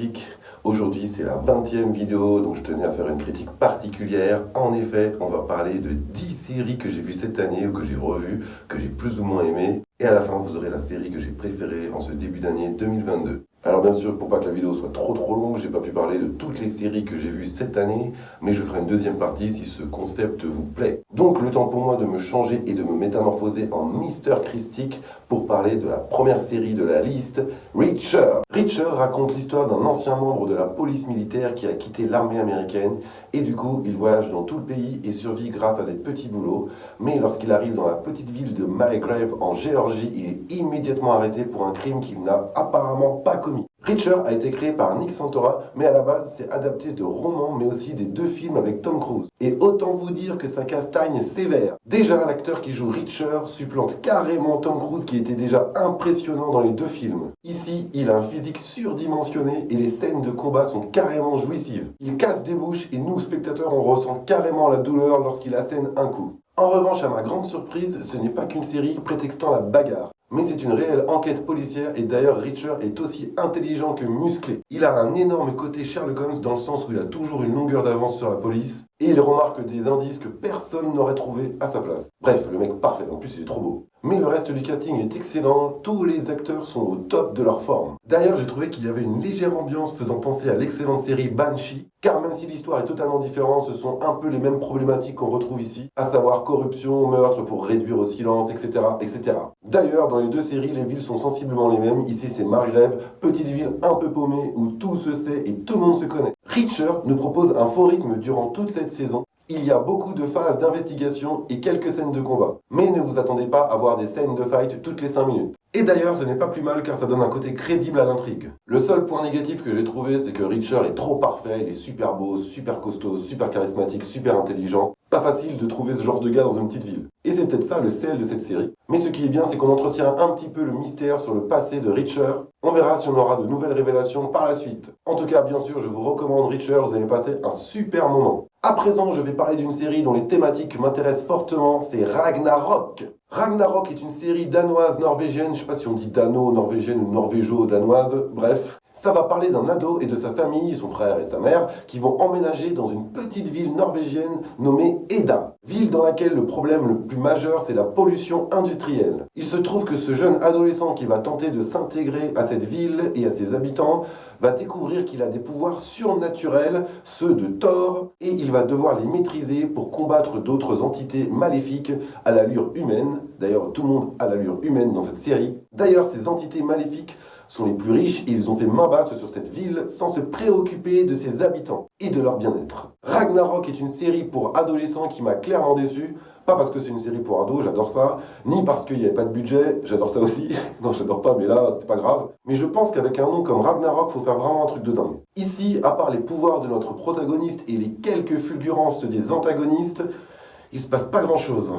critique. Aujourd'hui, c'est la 20e vidéo, donc je tenais à faire une critique particulière. En effet, on va parler de 10 séries que j'ai vues cette année ou que j'ai revues, que j'ai plus ou moins aimées. Et à la fin, vous aurez la série que j'ai préférée en ce début d'année 2022. Alors bien sûr, pour pas que la vidéo soit trop longue, j'ai pas pu parler de toutes les séries que j'ai vues cette année, mais je ferai une deuxième partie si ce concept vous plaît. Donc le temps pour moi de me changer et de me métamorphoser en Mister Christique pour parler de la première série de la liste, Reacher. Reacher raconte l'histoire d'un ancien membre de la police militaire qui a quitté l'armée américaine et du coup il voyage dans tout le pays et survit grâce à des petits boulots, mais lorsqu'il arrive dans la petite ville de Mulgrave en Géorgie, il est immédiatement arrêté pour un crime qu'il n'a apparemment pas commis. Reacher a été créé par Nick Santora, mais à la base c'est adapté de romans mais aussi des 2 films avec Tom Cruise. Et autant vous dire que ça castagne sévère. Déjà l'acteur qui joue Reacher supplante carrément Tom Cruise qui était déjà impressionnant dans les 2 films. Ici, il a un physique surdimensionné et les scènes de combat sont carrément jouissives. Il casse des bouches et nous spectateurs on ressent carrément la douleur lorsqu'il assène un coup. En revanche, à ma grande surprise, ce n'est pas qu'une série prétextant la bagarre. Mais c'est une réelle enquête policière et d'ailleurs Reacher est aussi intelligent que musclé. Il a un énorme côté Sherlock Holmes dans le sens où il a toujours une longueur d'avance sur la police et il remarque des indices que personne n'aurait trouvé à sa place. Bref, le mec parfait, en plus il est trop beau. Mais le reste du casting est excellent, tous les acteurs sont au top de leur forme. D'ailleurs, j'ai trouvé qu'il y avait une légère ambiance faisant penser à l'excellente série Banshee, car même si l'histoire est totalement différente, ce sont un peu les mêmes problématiques qu'on retrouve ici, à savoir corruption, meurtre pour réduire au silence, etc. etc. D'ailleurs, dans les 2 séries, les villes sont sensiblement les mêmes. Ici, c'est Mulgrave, petite ville un peu paumée où tout se sait et tout le monde se connaît. Reacher nous propose un faux rythme durant toute cette saison. Il y a beaucoup de phases d'investigation et quelques scènes de combat. Mais ne vous attendez pas à voir des scènes de fight toutes les 5 minutes. Et d'ailleurs, ce n'est pas plus mal car ça donne un côté crédible à l'intrigue. Le seul point négatif que j'ai trouvé, c'est que Reacher est trop parfait, il est super beau, super costaud, super charismatique, super intelligent. Pas facile de trouver ce genre de gars dans une petite ville. Et c'est peut-être ça le sel de cette série. Mais ce qui est bien, c'est qu'on entretient un petit peu le mystère sur le passé de Reacher. On verra si on aura de nouvelles révélations par la suite. En tout cas, bien sûr, je vous recommande Reacher, vous allez passer un super moment. À présent, je vais parler d'une série dont les thématiques m'intéressent fortement, c'est Ragnarok. Ragnarok est une série danoise-norvégienne, je sais pas si on dit dano-norvégienne ou norvéjo-danoise, bref. Ça va parler d'un ado et de sa famille, son frère et sa mère, qui vont emménager dans une petite ville norvégienne nommée Eda. Ville dans laquelle le problème le plus majeur, c'est la pollution industrielle. Il se trouve que ce jeune adolescent qui va tenter de s'intégrer à cette ville et à ses habitants va découvrir qu'il a des pouvoirs surnaturels, ceux de Thor, et il va devoir les maîtriser pour combattre d'autres entités maléfiques à l'allure humaine. D'ailleurs, tout le monde a l'allure humaine dans cette série. D'ailleurs, ces entités maléfiques sont les plus riches et ils ont fait main basse sur cette ville sans se préoccuper de ses habitants et de leur bien-être. Ragnarok est une série pour adolescents qui m'a clairement déçu, pas parce que c'est une série pour ados, j'adore ça, ni parce qu'il n'y avait pas de budget, j'adore ça aussi, non j'adore pas mais là c'était pas grave, mais je pense qu'avec un nom comme Ragnarok, faut faire vraiment un truc de dingue. Ici, à part les pouvoirs de notre protagoniste et les quelques fulgurances des antagonistes, il se passe pas grand chose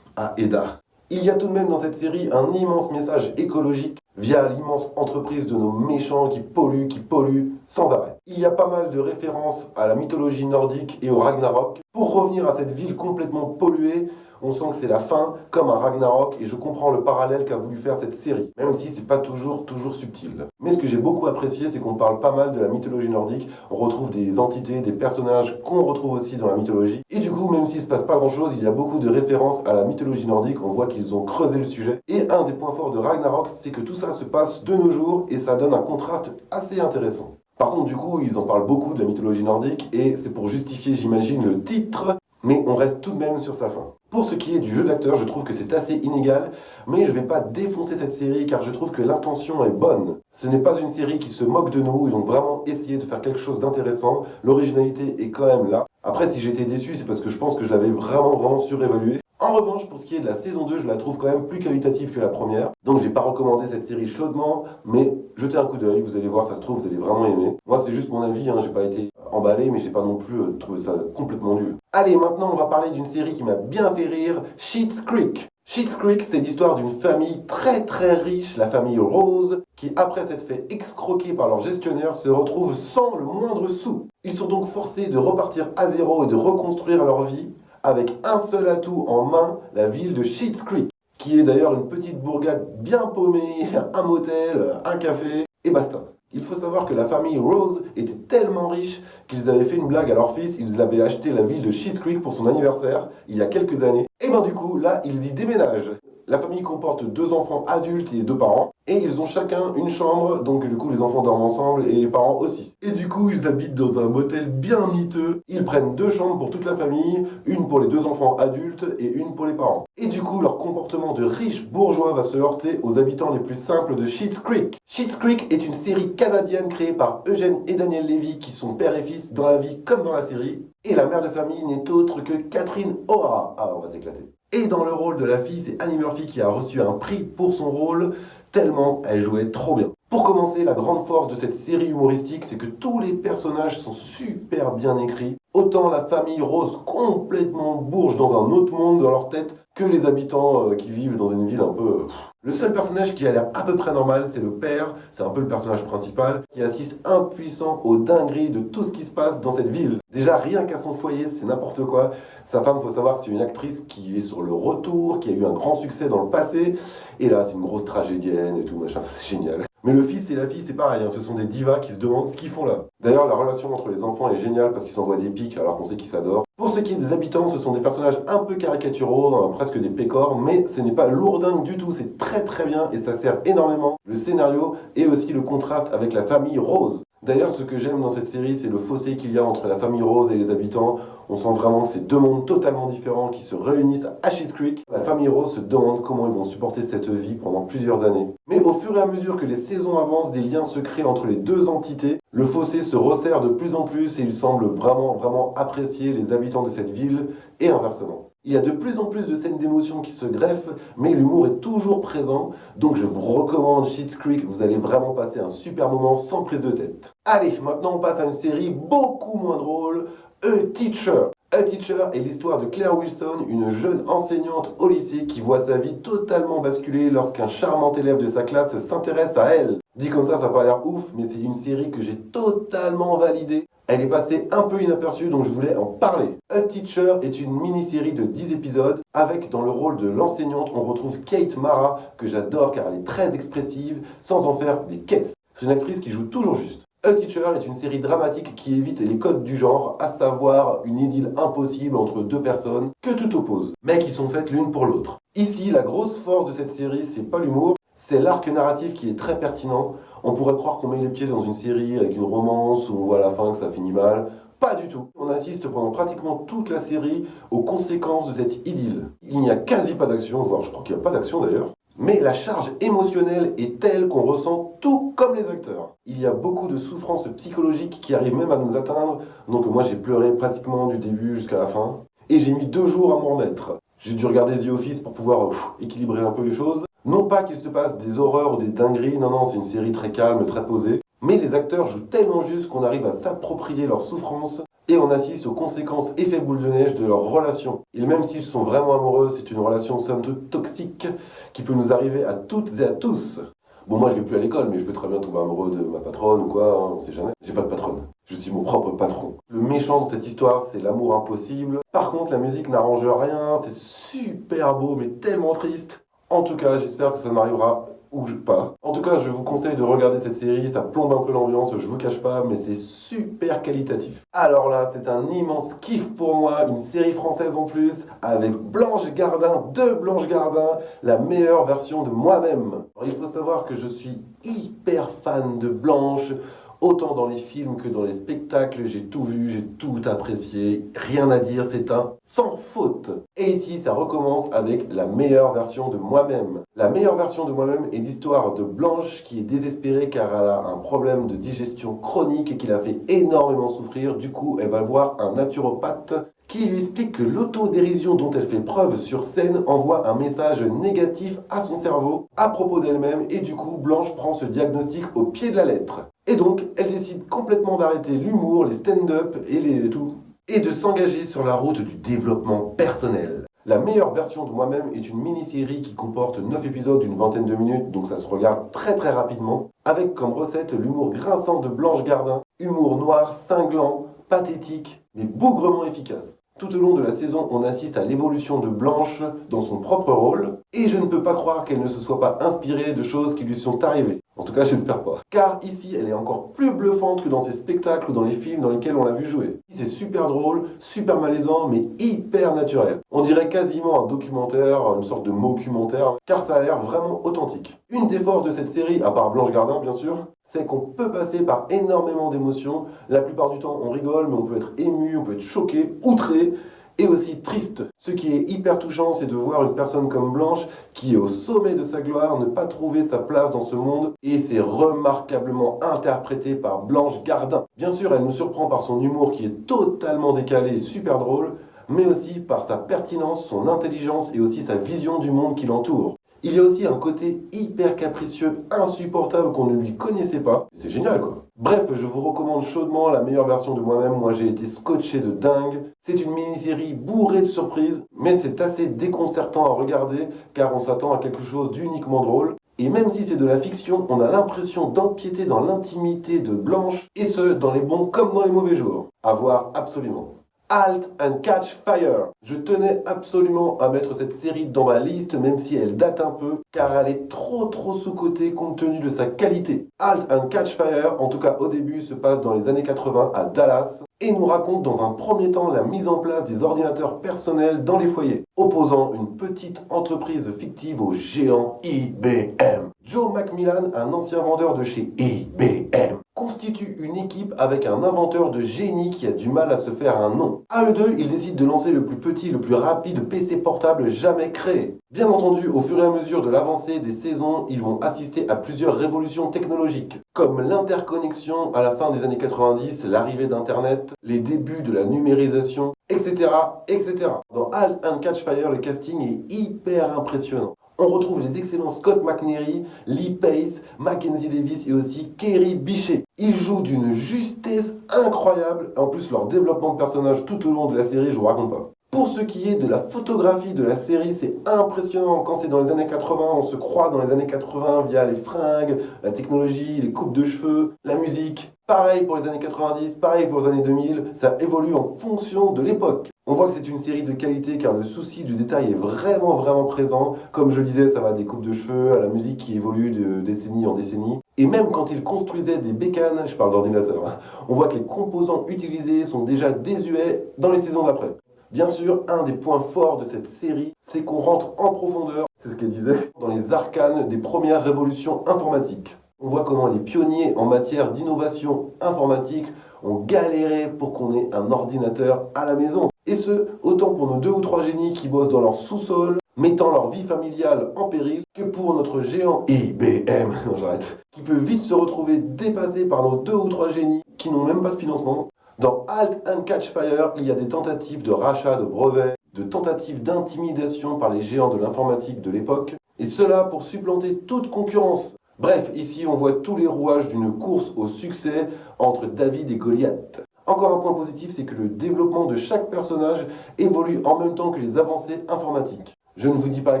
à Eda. Il y a tout de même dans cette série un immense message écologique via l'immense entreprise de nos méchants qui polluent sans arrêt. Il y a pas mal de références à la mythologie nordique et au Ragnarok. Pour revenir à cette ville complètement polluée, on sent que c'est la fin, comme un Ragnarok, et je comprends le parallèle qu'a voulu faire cette série, même si c'est pas toujours subtil. Mais ce que j'ai beaucoup apprécié, c'est qu'on parle pas mal de la mythologie nordique, on retrouve des entités, des personnages qu'on retrouve aussi dans la mythologie, et du coup, même s'il se passe pas grand chose, il y a beaucoup de références à la mythologie nordique, on voit qu'ils ont creusé le sujet. Et un des points forts de Ragnarok, c'est que tout ça se passe de nos jours, et ça donne un contraste assez intéressant. Par contre, du coup, ils en parlent beaucoup de la mythologie nordique, et c'est pour justifier, j'imagine, le titre, mais on reste tout de même sur sa fin. Pour ce qui est du jeu d'acteur, je trouve que c'est assez inégal, mais je vais pas défoncer cette série car je trouve que l'intention est bonne. Ce n'est pas une série qui se moque de nous, ils ont vraiment essayé de faire quelque chose d'intéressant, l'originalité est quand même là. Après, si j'étais déçu, c'est parce que je pense que je l'avais vraiment surévalué. En revanche, pour ce qui est de la saison 2, je la trouve quand même plus qualitative que la première. Donc j'ai pas recommandé cette série chaudement, mais jetez un coup d'œil, vous allez voir, ça se trouve, vous allez vraiment aimer. Moi, c'est juste mon avis, j'ai pas été emballé, mais j'ai pas non plus trouvé ça complètement nul. Allez, maintenant, on va parler d'une série qui m'a bien fait rire, Schitt's Creek. Schitt's Creek, c'est l'histoire d'une famille très riche, la famille Rose, qui après s'être fait excroquer par leur gestionnaire, se retrouve sans le moindre sou. Ils sont donc forcés de repartir à zéro et de reconstruire leur vie, avec un seul atout en main, la ville de Schitt's Creek, qui est d'ailleurs une petite bourgade bien paumée, un motel, un café, et basta. Il faut savoir que la famille Rose était tellement riche qu'ils avaient fait une blague à leur fils, ils avaient acheté la ville de Schitt's Creek pour son anniversaire, il y a quelques années. Et ben du coup, là, ils y déménagent. La famille comporte 2 enfants adultes et 2 parents. Et ils ont chacun une chambre, donc du coup les enfants dorment ensemble et les parents aussi. Et du coup ils habitent dans un motel bien miteux. Ils prennent 2 chambres pour toute la famille, une pour les 2 enfants adultes et une pour les parents. Et du coup leur comportement de riches bourgeois va se heurter aux habitants les plus simples de Schitt's Creek. Schitt's Creek est une série canadienne créée par Eugène et Daniel Levy qui sont père et fils dans la vie comme dans la série. Et la mère de famille n'est autre que Catherine O'Hara. Ah, on va s'éclater. Et dans le rôle de la fille, c'est Annie Murphy qui a reçu un prix pour son rôle, tellement elle jouait trop bien. Pour commencer, la grande force de cette série humoristique, c'est que tous les personnages sont super bien écrits. Autant la famille Rose complètement bourge dans un autre monde dans leur tête, que les habitants qui vivent dans une ville un peu... Le seul personnage qui a l'air à peu près normal, c'est le père, c'est un peu le personnage principal, qui assiste impuissant aux dingueries de tout ce qui se passe dans cette ville. Déjà, rien qu'à son foyer, c'est n'importe quoi. Sa femme, faut savoir, c'est une actrice qui est sur le retour, qui a eu un grand succès dans le passé, et là, c'est une grosse tragédienne et tout, machin, c'est génial. Mais le fils et la fille, c'est pareil, hein, ce sont des divas qui se demandent ce qu'ils font là. D'ailleurs, la relation entre les enfants est géniale parce qu'ils s'envoient des pics alors qu'on sait qu'ils s'adorent. Pour ce qui est des habitants, ce sont des personnages un peu caricaturaux, hein, presque des pécores, mais ce n'est pas lourdingue du tout, c'est très très bien et ça sert énormément le scénario et aussi le contraste avec la famille Rose. D'ailleurs, ce que j'aime dans cette série, c'est le fossé qu'il y a entre la famille Rose et les habitants. On sent vraiment que c'est 2 mondes totalement différents qui se réunissent à Schitt's Creek. La famille Rose se demande comment ils vont supporter cette vie pendant plusieurs années. Mais au fur et à mesure que les saisons avancent, des liens se créent entre les 2 entités. Le fossé se resserre de plus en plus et ils semblent vraiment apprécier les habitants de cette ville et inversement. Il y a de plus en plus de scènes d'émotion qui se greffent, mais l'humour est toujours présent, donc je vous recommande Schitt's Creek, vous allez vraiment passer un super moment sans prise de tête. Allez, maintenant on passe à une série beaucoup moins drôle, A Teacher. A Teacher est l'histoire de Claire Wilson, une jeune enseignante au lycée qui voit sa vie totalement basculer lorsqu'un charmant élève de sa classe s'intéresse à elle. Dit comme ça n'a pas l'air ouf, mais c'est une série que j'ai totalement validée. Elle est passée un peu inaperçue, donc je voulais en parler. A Teacher est une mini-série de 10 épisodes, avec dans le rôle de l'enseignante, on retrouve Kate Mara, que j'adore car elle est très expressive, sans en faire des caisses. C'est une actrice qui joue toujours juste. A Teacher est une série dramatique qui évite les codes du genre, à savoir une idylle impossible entre 2 personnes que tout oppose, mais qui sont faites l'une pour l'autre. Ici, la grosse force de cette série, c'est pas l'humour, c'est l'arc narratif qui est très pertinent. On pourrait croire qu'on met les pieds dans une série avec une romance où on voit à la fin que ça finit mal. Pas du tout. On assiste pendant pratiquement toute la série aux conséquences de cette idylle. Il n'y a quasi pas d'action, voire je crois qu'il n'y a pas d'action d'ailleurs. Mais la charge émotionnelle est telle qu'on ressent tout comme les acteurs. Il y a beaucoup de souffrances psychologiques qui arrivent même à nous atteindre. Donc moi j'ai pleuré pratiquement du début jusqu'à la fin. Et j'ai mis 2 jours à m'en remettre. J'ai dû regarder The Office pour pouvoir équilibrer un peu les choses. Non pas qu'il se passe des horreurs ou des dingueries, non, c'est une série très calme, très posée. Mais les acteurs jouent tellement juste qu'on arrive à s'approprier leurs souffrances et on assiste aux conséquences effet boule de neige de leur relation. Et même s'ils sont vraiment amoureux, c'est une relation somme toute toxique qui peut nous arriver à toutes et à tous. Bon, moi je vais plus à l'école, mais je peux très bien tomber amoureux de ma patronne ou quoi, hein, on sait jamais. J'ai pas de patronne, je suis mon propre patron. Le méchant de cette histoire, c'est l'amour impossible. Par contre, la musique n'arrange rien, c'est super beau, mais tellement triste. En tout cas, j'espère que ça m'arrivera ou pas. En tout cas, je vous conseille de regarder cette série, ça plombe un peu l'ambiance, je vous cache pas, mais c'est super qualitatif. Alors là, c'est un immense kiff pour moi, une série française en plus, avec Blanche Gardin, de Blanche Gardin, la meilleure version de moi-même. Alors, il faut savoir que je suis hyper fan de Blanche, autant dans les films que dans les spectacles, j'ai tout vu, j'ai tout apprécié, rien à dire, c'est un sans faute. Et ici, ça recommence avec la meilleure version de moi-même. La meilleure version de moi-même est l'histoire de Blanche qui est désespérée car elle a un problème de digestion chronique et qui la fait énormément souffrir. Du coup, elle va voir un naturopathe qui lui explique que l'autodérision dont elle fait preuve sur scène envoie un message négatif à son cerveau à propos d'elle-même et du coup, Blanche prend ce diagnostic au pied de la lettre. Et donc, elle décide complètement d'arrêter l'humour, les stand-up et tout, et de s'engager sur la route du développement personnel. La meilleure version de moi-même est une mini-série qui comporte 9 épisodes d'une vingtaine de minutes, donc ça se regarde très très rapidement, avec comme recette l'humour grinçant de Blanche Gardin, humour noir, cinglant, pathétique, mais bougrement efficace. Tout au long de la saison, on assiste à l'évolution de Blanche dans son propre rôle, et je ne peux pas croire qu'elle ne se soit pas inspirée de choses qui lui sont arrivées. En tout cas, j'espère pas. Car ici, elle est encore plus bluffante que dans ses spectacles ou dans les films dans lesquels on l'a vu jouer. C'est super drôle, super malaisant, mais hyper naturel. On dirait quasiment un documentaire, une sorte de mockumentaire, car ça a l'air vraiment authentique. Une des forces de cette série, à part Blanche Gardin bien sûr, c'est qu'on peut passer par énormément d'émotions. La plupart du temps, on rigole, mais on peut être ému, on peut être choqué, outré, et aussi triste. Ce qui est hyper touchant, c'est de voir une personne comme Blanche, qui est au sommet de sa gloire, ne pas trouver sa place dans ce monde, et c'est remarquablement interprété par Blanche Gardin. Bien sûr, elle nous surprend par son humour qui est totalement décalé et super drôle, mais aussi par sa pertinence, son intelligence et aussi sa vision du monde qui l'entoure. Il y a aussi un côté hyper capricieux, insupportable qu'on ne lui connaissait pas. C'est génial quoi. Bref, je vous recommande chaudement la meilleure version de moi-même. Moi j'ai été scotché de dingue. C'est une mini-série bourrée de surprises, mais c'est assez déconcertant à regarder car on s'attend à quelque chose d'uniquement drôle. Et même si c'est de la fiction, on a l'impression d'empiéter dans l'intimité de Blanche, et ce, dans les bons comme dans les mauvais jours. À voir absolument. Halt and Catch Fire. Je tenais absolument à mettre cette série dans ma liste, même si elle date un peu, car elle est trop sous-cotée compte tenu de sa qualité. Halt and Catch Fire, en tout cas au début, se passe dans les années 80 à Dallas, et nous raconte dans un premier temps la mise en place des ordinateurs personnels dans les foyers, opposant une petite entreprise fictive au géant IBM. Joe Macmillan, un ancien vendeur de chez IBM, constitue une équipe avec un inventeur de génie qui a du mal à se faire un nom. À eux deux, ils décident de lancer le plus petit et le plus rapide PC portable jamais créé. Bien entendu, au fur et à mesure de l'avancée des saisons, ils vont assister à plusieurs révolutions technologiques, comme l'interconnexion à la fin des années 90, l'arrivée d'Internet, les débuts de la numérisation, etc., etc. Dans Halt and Catch Fire, le casting est hyper impressionnant. On retrouve les excellents Scott McNairy, Lee Pace, Mackenzie Davis et aussi Kerry Bichet. Ils jouent d'une justesse incroyable. En plus, leur développement de personnage tout au long de la série, je vous raconte pas. Pour ce qui est de la photographie de la série, c'est impressionnant. Quand c'est dans les années 80, on se croit dans les années 80 via les fringues, la technologie, les coupes de cheveux, la musique. Pareil pour les années 90, pareil pour les années 2000, ça évolue en fonction de l'époque. On voit que c'est une série de qualité car le souci du détail est vraiment présent. Comme je disais, ça va des coupes de cheveux à la musique qui évolue de décennie en décennie. Et même quand ils construisaient des bécanes, je parle d'ordinateur, on voit que les composants utilisés sont déjà désuets dans les saisons d'après. Bien sûr, un des points forts de cette série, c'est qu'on rentre en profondeur, c'est ce qu'elle disait, dans les arcanes des premières révolutions informatiques. On voit comment les pionniers en matière d'innovation informatique ont galéré pour qu'on ait un ordinateur à la maison. Et ce, autant pour nos 2 ou 3 génies qui bossent dans leur sous-sol, mettant leur vie familiale en péril, que pour notre géant IBM, non j'arrête, qui peut vite se retrouver dépassé par nos 2 ou 3 génies qui n'ont même pas de financement. Dans Halt and Catch Fire, il y a des tentatives de rachat de brevets, de tentatives d'intimidation par les géants de l'informatique de l'époque, et cela pour supplanter toute concurrence. Bref, ici on voit tous les rouages d'une course au succès entre David et Goliath. Encore un point positif, c'est que le développement de chaque personnage évolue en même temps que les avancées informatiques. Je ne vous dis pas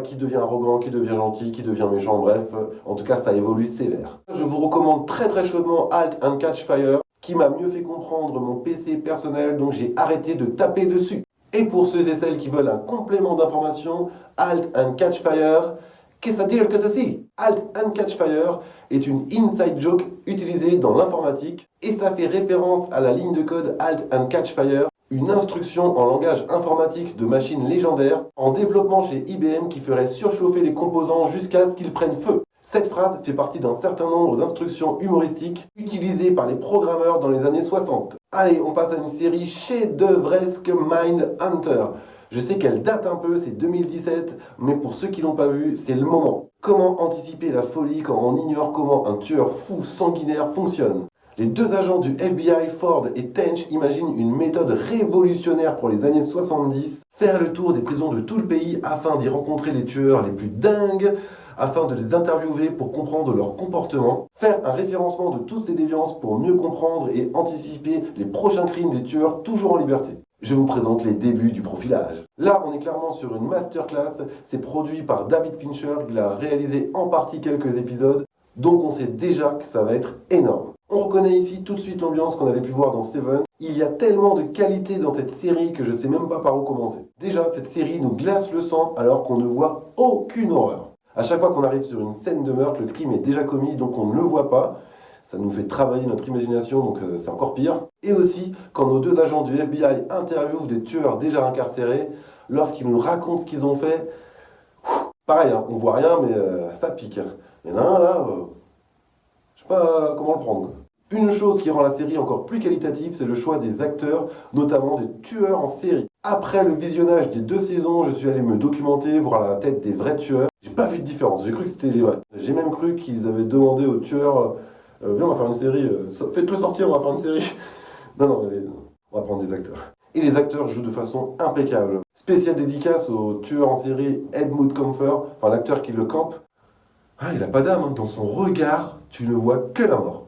qui devient arrogant, qui devient gentil, qui devient méchant, bref, en tout cas ça évolue sévère. Je vous recommande très chaudement Halt and Catch Fire, qui m'a mieux fait comprendre mon PC personnel, donc j'ai arrêté de taper dessus. Et pour ceux et celles qui veulent un complément d'information, Halt and Catch Fire, qu'est-ce à dire que ceci? Halt and Catch Fire est une inside joke utilisée dans l'informatique et ça fait référence à la ligne de code Halt and Catch Fire, une instruction en langage informatique de machine légendaire en développement chez IBM qui ferait surchauffer les composants jusqu'à ce qu'ils prennent feu. Cette phrase fait partie d'un certain nombre d'instructions humoristiques utilisées par les programmeurs dans les années 60. Allez, on passe à une série chef-d'œuvresque Mindhunter. Je sais qu'elle date un peu, c'est 2017, mais pour ceux qui l'ont pas vu, c'est le moment. Comment anticiper la folie quand on ignore comment un tueur fou sanguinaire fonctionne? Les 2 agents du FBI, Ford et Tench, imaginent une méthode révolutionnaire pour les années 70, faire le tour des prisons de tout le pays afin d'y rencontrer les tueurs les plus dingues, afin de les interviewer pour comprendre leur comportement, faire un référencement de toutes ces déviances pour mieux comprendre et anticiper les prochains crimes des tueurs toujours en liberté. Je vous présente les débuts du profilage. Là, on est clairement sur une masterclass. C'est produit par David Fincher. Il a réalisé en partie quelques épisodes. Donc on sait déjà que ça va être énorme. On reconnaît ici tout de suite l'ambiance qu'on avait pu voir dans Seven. Il y a tellement de qualité dans cette série que je ne sais même pas par où commencer. Déjà, cette série nous glace le sang alors qu'on ne voit aucune horreur. À chaque fois qu'on arrive sur une scène de meurtre, le crime est déjà commis, donc on ne le voit pas. Ça nous fait travailler notre imagination, donc c'est encore pire. Et aussi, quand nos deux agents du FBI interviewent des tueurs déjà incarcérés, lorsqu'ils nous racontent ce qu'ils ont fait, pareil, hein, on voit rien, mais ça pique. Hein. Il y en a un là, je sais pas comment le prendre. Quoi. Une chose qui rend la série encore plus qualitative, c'est le choix des acteurs, notamment des tueurs en série. Après le visionnage des 2 saisons, je suis allé me documenter, voir la tête des vrais tueurs. J'ai pas vu de différence, j'ai cru que c'était les vrais. J'ai même cru qu'ils avaient demandé aux tueurs viens, on va faire une série, faites-le sortir, on va faire une série. Non, allez, on va prendre des acteurs. Et les acteurs jouent de façon impeccable. Spéciale dédicace au tueur en série Edmund Kemper, enfin l'acteur qui le campe. Ah, il a pas d'âme, hein. Dans son regard, tu ne vois que la mort.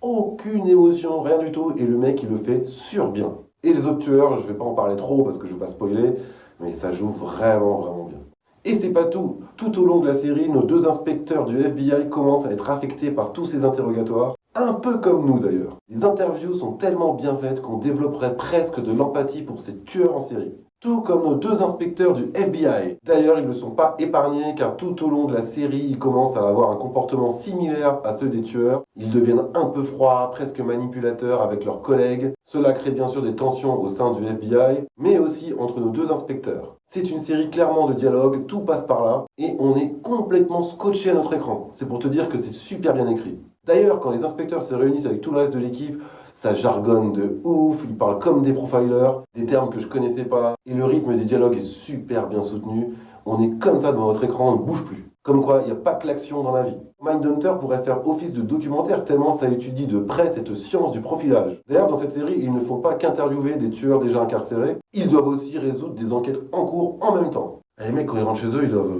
Aucune émotion, rien du tout, et le mec il le fait sur bien. Et les autres tueurs, je vais pas en parler trop parce que je veux pas spoiler, mais ça joue vraiment bien. Et c'est pas tout. Tout au long de la série, nos 2 inspecteurs du FBI commencent à être affectés par tous ces interrogatoires, un peu comme nous d'ailleurs. Les interviews sont tellement bien faites qu'on développerait presque de l'empathie pour ces tueurs en série. Tout comme nos 2 inspecteurs du FBI. D'ailleurs, ils ne sont pas épargnés car tout au long de la série, ils commencent à avoir un comportement similaire à ceux des tueurs. Ils deviennent un peu froids, presque manipulateurs avec leurs collègues. Cela crée bien sûr des tensions au sein du FBI, mais aussi entre nos 2 inspecteurs. C'est une série clairement de dialogue, tout passe par là, et on est complètement scotché à notre écran. C'est pour te dire que c'est super bien écrit. D'ailleurs, quand les inspecteurs se réunissent avec tout le reste de l'équipe, ça jargonne de ouf, ils parlent comme des profilers, des termes que je connaissais pas, et le rythme des dialogues est super bien soutenu. On est comme ça devant votre écran, on ne bouge plus. Comme quoi, il n'y a pas que l'action dans la vie. Mindhunter pourrait faire office de documentaire tellement ça étudie de près cette science du profilage. D'ailleurs, dans cette série, ils ne font pas qu'interviewer des tueurs déjà incarcérés, ils doivent aussi résoudre des enquêtes en cours en même temps. Et les mecs, quand ils rentrent chez eux, ils doivent...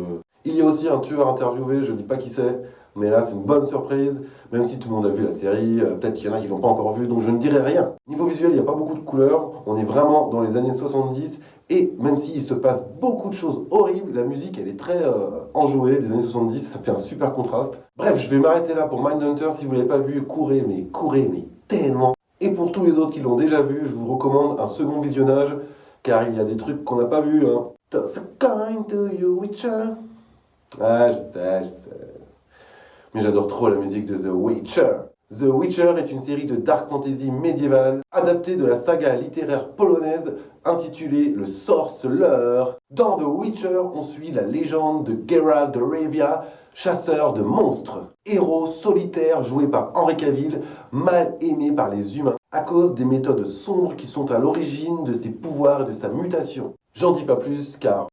Il y a aussi un tueur interviewé, je dis pas qui c'est, mais là c'est une bonne surprise, même si tout le monde a vu la série, peut-être qu'il y en a qui l'ont pas encore vu, donc je ne dirai rien. Niveau visuel, il n'y a pas beaucoup de couleurs, on est vraiment dans les années 70, et même s'il se passe beaucoup de choses horribles, la musique elle est très enjouée des années 70, ça fait un super contraste. Bref, je vais m'arrêter là pour Mindhunter, si vous ne l'avez pas vu, courez, mais tellement. Et pour tous les autres qui l'ont déjà vu, je vous recommande un second visionnage, car il y a des trucs qu'on n'a pas vus. Hein. Toss a coin to your Witcher. Ah, je sais. Mais j'adore trop la musique de The Witcher. The Witcher est une série de dark fantasy médiévale adaptée de la saga littéraire polonaise intitulée Le Sorceleur. Dans The Witcher, on suit la légende de Geralt de Rivia, chasseur de monstres. Héros solitaire joué par Henry Cavill, mal aimé par les humains à cause des méthodes sombres qui sont à l'origine de ses pouvoirs et de sa mutation. J'en dis pas plus car...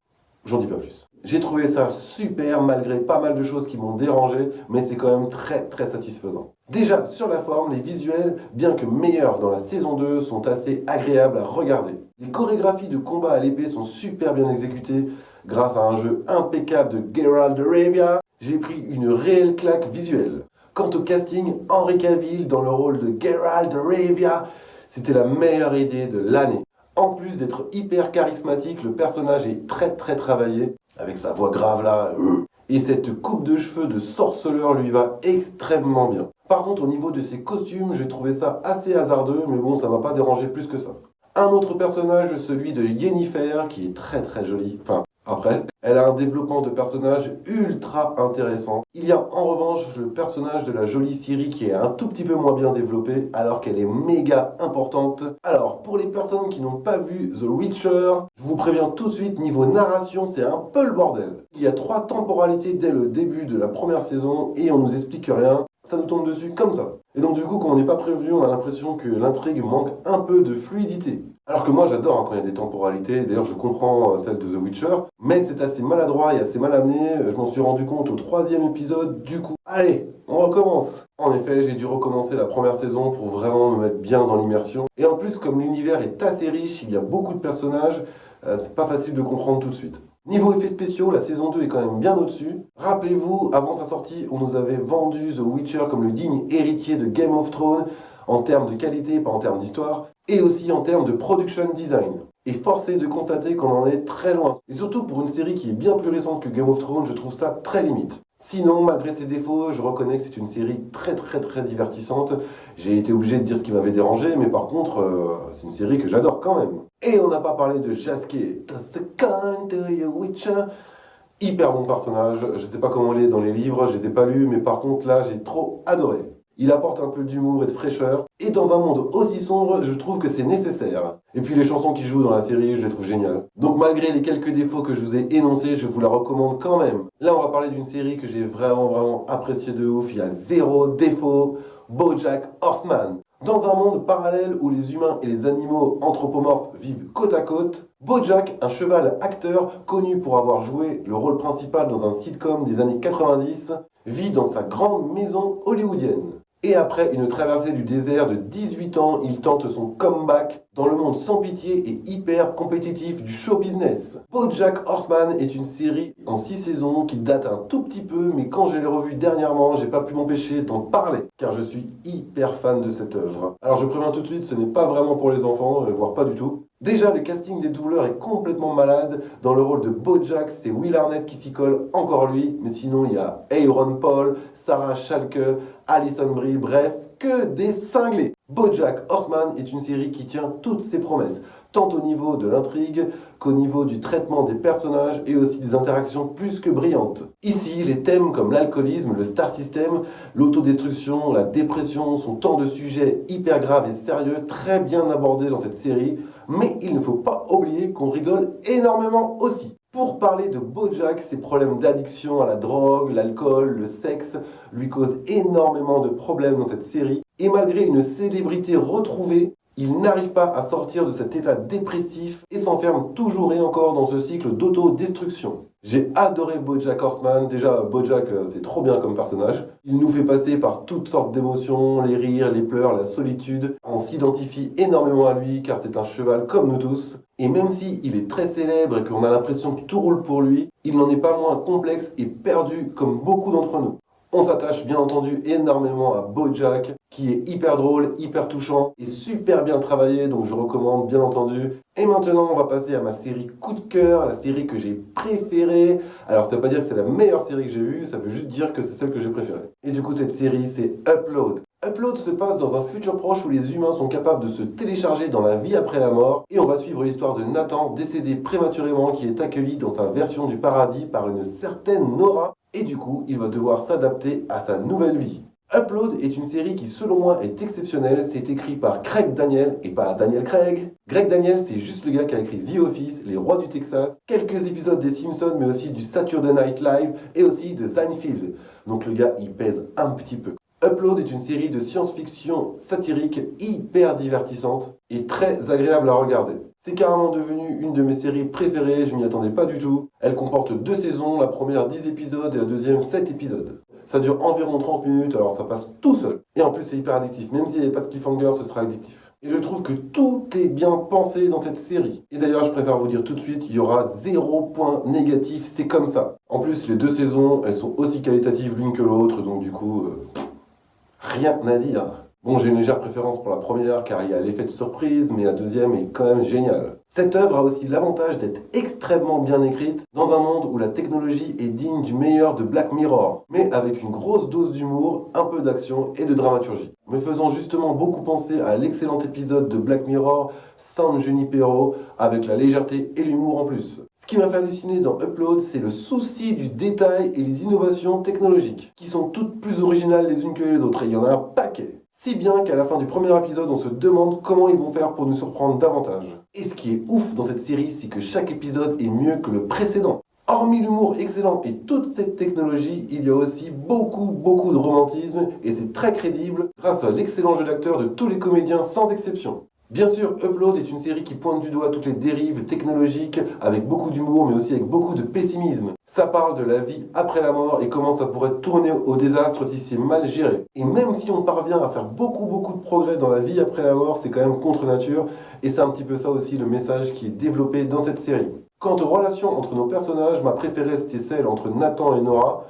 J'en dis pas plus. J'ai trouvé ça super malgré pas mal de choses qui m'ont dérangé, mais c'est quand même très satisfaisant. Déjà, sur la forme, les visuels, bien que meilleurs dans la saison 2, sont assez agréables à regarder. Les chorégraphies de combat à l'épée sont super bien exécutées grâce à un jeu impeccable de Geralt de Rivia. J'ai pris une réelle claque visuelle. Quant au casting, Henry Cavill dans le rôle de Geralt de Rivia, c'était la meilleure idée de l'année. En plus d'être hyper charismatique, le personnage est très travaillé, avec sa voix grave là, et cette coupe de cheveux de sorceleur lui va extrêmement bien. Par contre, au niveau de ses costumes, j'ai trouvé ça assez hasardeux, mais bon, ça m'a pas dérangé plus que ça. Un autre personnage, celui de Yennefer, qui est très jolie. Enfin, après, elle a un développement de personnage ultra intéressant. Il y a en revanche le personnage de la jolie Ciri qui est un tout petit peu moins bien développé, alors qu'elle est méga importante. Alors, pour les personnes qui n'ont pas vu The Witcher, je vous préviens tout de suite, niveau narration, c'est un peu le bordel. Il y a 3 temporalités dès le début de la première saison, et on nous explique rien. Ça nous tombe dessus comme ça. Et donc du coup, quand on n'est pas prévenu, on a l'impression que l'intrigue manque un peu de fluidité. Alors que moi j'adore hein, quand il y a des temporalités, d'ailleurs je comprends celle de The Witcher, mais c'est assez maladroit et assez mal amené, je m'en suis rendu compte au 3e épisode, du coup. Allez, on recommence. En effet, j'ai dû recommencer la première saison pour vraiment me mettre bien dans l'immersion. Et en plus, comme l'univers est assez riche, il y a beaucoup de personnages, c'est pas facile de comprendre tout de suite. Niveau effets spéciaux, la saison 2 est quand même bien au-dessus. Rappelez-vous, avant sa sortie, on nous avait vendu The Witcher comme le digne héritier de Game of Thrones, en termes de qualité, pas en termes d'histoire, et aussi en termes de production design. Et force est de constater qu'on en est très loin. Et surtout pour une série qui est bien plus récente que Game of Thrones, je trouve ça très limite. Sinon, malgré ses défauts, je reconnais que c'est une série très divertissante. J'ai été obligé de dire ce qui m'avait dérangé, mais par contre, c'est une série que j'adore quand même. Et on n'a pas parlé de Jasquet. Toss a coin to your Witcher. hyper bon personnage, je sais pas comment il est dans les livres, je les ai pas lus, mais par contre là j'ai trop adoré. Il apporte un peu d'humour et de fraîcheur, et dans un monde aussi sombre, je trouve que c'est nécessaire. Et puis les chansons qu'il joue dans la série, je les trouve géniales. Donc malgré les quelques défauts que je vous ai énoncés, je vous la recommande quand même. Là on va parler d'une série que j'ai vraiment appréciée de ouf, il y a zéro défaut, BoJack Horseman. Dans un monde parallèle où les humains et les animaux anthropomorphes vivent côte à côte, BoJack, un cheval acteur connu pour avoir joué le rôle principal dans un sitcom des années 90, vit dans sa grande maison hollywoodienne. Et après une traversée du désert de 18 ans, il tente son comeback dans le monde sans pitié et hyper compétitif du show business. BoJack Horseman est une série en 6 saisons qui date un tout petit peu, mais quand je l'ai revue dernièrement, j'ai pas pu m'empêcher d'en parler, car je suis hyper fan de cette œuvre. Alors je préviens tout de suite, ce n'est pas vraiment pour les enfants, voire pas du tout. Déjà, le casting des doubleurs est complètement malade. Dans le rôle de BoJack, c'est Will Arnett qui s'y colle, encore lui. Mais sinon, il y a Aaron Paul, Sarah Chalke, Alison Brie, bref, que des cinglés. BoJack Horseman est une série qui tient toutes ses promesses, tant au niveau de l'intrigue qu'au niveau du traitement des personnages et aussi des interactions plus que brillantes. Ici, les thèmes comme l'alcoolisme, le star system, l'autodestruction, la dépression sont tant de sujets hyper graves et sérieux, très bien abordés dans cette série, mais il ne faut pas oublier qu'on rigole énormément aussi. Pour parler de BoJack, ses problèmes d'addiction à la drogue, l'alcool, le sexe lui causent énormément de problèmes dans cette série. Et malgré une célébrité retrouvée, il n'arrive pas à sortir de cet état dépressif et s'enferme toujours et encore dans ce cycle d'autodestruction. J'ai adoré BoJack Horseman. Déjà, BoJack, c'est trop bien comme personnage. Il nous fait passer par toutes sortes d'émotions, les rires, les pleurs, la solitude. On s'identifie énormément à lui car c'est un cheval comme nous tous. Et même si il est très célèbre et qu'on a l'impression que tout roule pour lui, il n'en est pas moins complexe et perdu comme beaucoup d'entre nous. On s'attache bien entendu énormément à BoJack, qui est hyper drôle, hyper touchant et super bien travaillé, donc je recommande bien entendu. Et maintenant, on va passer à ma série coup de cœur, la série que j'ai préférée. Alors ça veut pas dire que c'est la meilleure série que j'ai vue, ça veut juste dire que c'est celle que j'ai préférée. Et du coup, cette série, c'est Upload. Upload se passe dans un futur proche où les humains sont capables de se télécharger dans la vie après la mort, et on va suivre l'histoire de Nathan, décédé prématurément, qui est accueilli dans sa version du paradis par une certaine Nora, et du coup, il va devoir s'adapter à sa nouvelle vie. Upload est une série qui, selon moi, est exceptionnelle. C'est écrit par Greg Daniels et pas Daniel Craig. Greg Daniels, c'est juste le gars qui a écrit The Office, Les Rois du Texas, quelques épisodes des Simpsons, mais aussi du Saturday Night Live et aussi de Seinfeld. Donc le gars, il pèse un petit peu. Upload est une série de science-fiction satirique hyper divertissante et très agréable à regarder. C'est carrément devenu une de mes séries préférées, je m'y attendais pas du tout. Elle comporte 2 saisons, la première 10 épisodes et la deuxième 7 épisodes. Ça dure environ 30 minutes, alors ça passe tout seul. Et en plus c'est hyper addictif, même s'il n'y avait pas de cliffhanger, ce sera addictif. Et je trouve que tout est bien pensé dans cette série. Et d'ailleurs, je préfère vous dire tout de suite, il y aura 0 point négatif, c'est comme ça. En plus, les 2 saisons, elles sont aussi qualitatives l'une que l'autre, donc du coup... rien à dire. Bon, j'ai une légère préférence pour la première car il y a l'effet de surprise, mais la deuxième est quand même géniale. Cette œuvre a aussi l'avantage d'être extrêmement bien écrite dans un monde où la technologie est digne du meilleur de Black Mirror, mais avec une grosse dose d'humour, un peu d'action et de dramaturgie. Me faisant justement beaucoup penser à l'excellent épisode de Black Mirror San Junipero avec la légèreté et l'humour en plus. Ce qui m'a fait halluciner dans Upload, c'est le souci du détail et les innovations technologiques, qui sont toutes plus originales les unes que les autres, et il y en a un paquet. Si bien qu'à la fin du premier épisode, on se demande comment ils vont faire pour nous surprendre davantage. Et ce qui est ouf dans cette série, c'est que chaque épisode est mieux que le précédent. Hormis l'humour excellent et toute cette technologie, il y a aussi beaucoup de romantisme, et c'est très crédible grâce à l'excellent jeu d'acteur de tous les comédiens sans exception. Bien sûr, Upload est une série qui pointe du doigt toutes les dérives technologiques avec beaucoup d'humour mais aussi avec beaucoup de pessimisme. Ça parle de la vie après la mort et comment ça pourrait tourner au désastre si c'est mal géré. Et même si on parvient à faire beaucoup de progrès dans la vie après la mort, c'est quand même contre nature et c'est un petit peu ça aussi le message qui est développé dans cette série. Quant aux relations entre nos personnages, ma préférée c'était celle entre Nathan et Nora.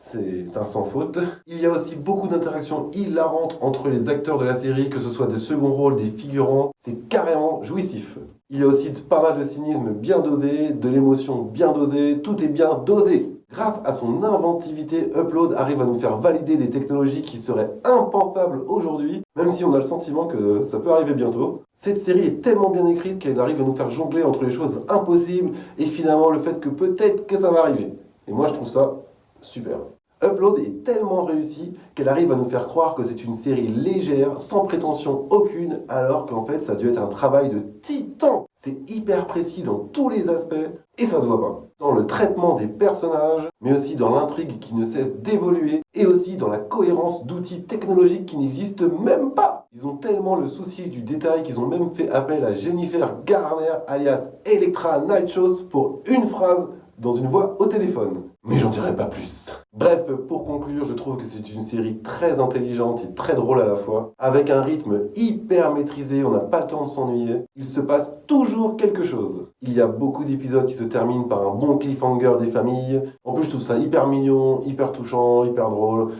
C'est un sans faute. Il y a aussi beaucoup d'interactions hilarantes entre les acteurs de la série, que ce soit des seconds rôles, des figurants. C'est carrément jouissif. Il y a aussi pas mal de cynisme bien dosé, de l'émotion bien dosée, tout est bien dosé. Grâce à son inventivité, Upload arrive à nous faire valider des technologies qui seraient impensables aujourd'hui, même si on a le sentiment que ça peut arriver bientôt. Cette série est tellement bien écrite qu'elle arrive à nous faire jongler entre les choses impossibles et finalement le fait que peut-être que ça va arriver. Et moi je trouve ça super. Upload est tellement réussi qu'elle arrive à nous faire croire que c'est une série légère, sans prétention aucune, alors qu'en fait ça a dû être un travail de titan. C'est hyper précis dans tous les aspects, et ça se voit pas. Dans le traitement des personnages, mais aussi dans l'intrigue qui ne cesse d'évoluer, et aussi dans la cohérence d'outils technologiques qui n'existent même pas. Ils ont tellement le souci du détail qu'ils ont même fait appel à Jennifer Garner, alias Elektra Nightshos, pour une phrase dans une voix au téléphone. Mais j'en dirai pas plus. Bref, pour conclure, je trouve que c'est une série très intelligente et très drôle à la fois, avec un rythme hyper maîtrisé, on n'a pas le temps de s'ennuyer. Il se passe toujours quelque chose. Il y a beaucoup d'épisodes qui se terminent par un bon cliffhanger des familles. En plus, je trouve ça hyper mignon, hyper touchant, hyper drôle,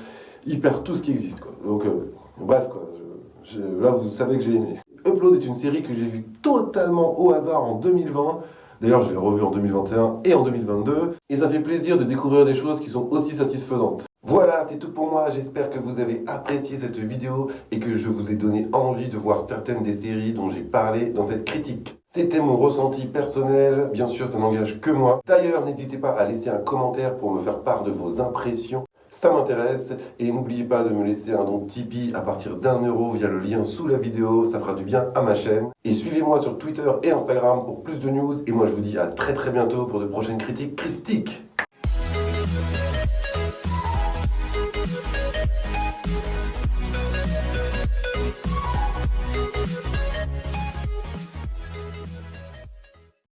hyper tout ce qui existe, quoi. Donc, bref, quoi. Là, vous savez que j'ai aimé. Upload est une série que j'ai vue totalement au hasard en 2020. D'ailleurs, je l'ai revu en 2021 et en 2022, et ça fait plaisir de découvrir des choses qui sont aussi satisfaisantes. Voilà, c'est tout pour moi, j'espère que vous avez apprécié cette vidéo et que je vous ai donné envie de voir certaines des séries dont j'ai parlé dans cette critique. C'était mon ressenti personnel, bien sûr ça n'engage que moi. D'ailleurs, n'hésitez pas à laisser un commentaire pour me faire part de vos impressions. Ça m'intéresse, et n'oubliez pas de me laisser un don Tipeee à partir d'1 € via le lien sous la vidéo, ça fera du bien à ma chaîne. Et suivez-moi sur Twitter et Instagram pour plus de news, et moi je vous dis à très bientôt pour de prochaines critiques christiques.